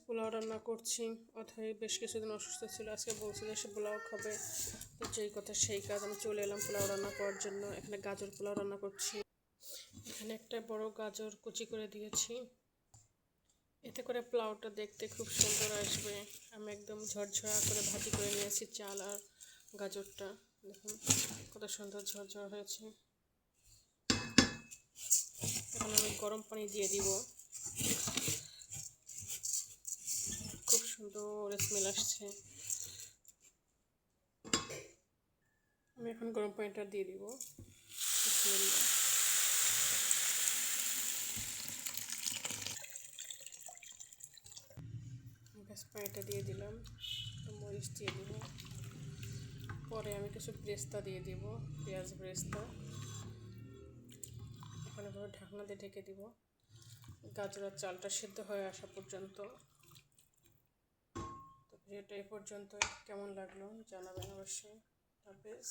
পোলাও রান্না করছি। অথই বেশ কিছুদিন অসুস্থ ছিল, আজকে বলছে যে সে পোলাও খাবে। তো যেই কথা সেই কাজ, আমি চলে এলাম পোলাও রান্না করার জন্য। এখানে গাজর পোলাও রান্না করছি। এখানে একটা বড় গাজর কুচি করে দিয়েছি, এতে করে পোলাওটা দেখতে খুব সুন্দর আসবে। আমি একদম ঝরঝরা করে ভাজি করে নিয়েছি চাল আর গাজরটা। দেখুন কত সুন্দর ঝরঝরা হয়েছে। এখন আমি গরম পানি দিয়ে দিব। খুব সুন্দর স্মেল আসছে। আমি এখন গরম পানিটা দিয়ে দিব। গ্যাস পানিটা দিয়ে দিলাম, মরিচ দিয়ে দিব। পরে আমি কিছু ব্রেস্তা দিয়ে দিব, পেঁয়াজ ব্রেস্তা। এখন এভাবে ঢাকনা দিয়ে ঢেকে দিব গাজর আর চালটা সিদ্ধ হয়ে আসা পর্যন্ত। তো ভিডিওটা এ পর্যন্ত, কেমন লাগলো জানাবেন অবশ্যই। হাফেজ।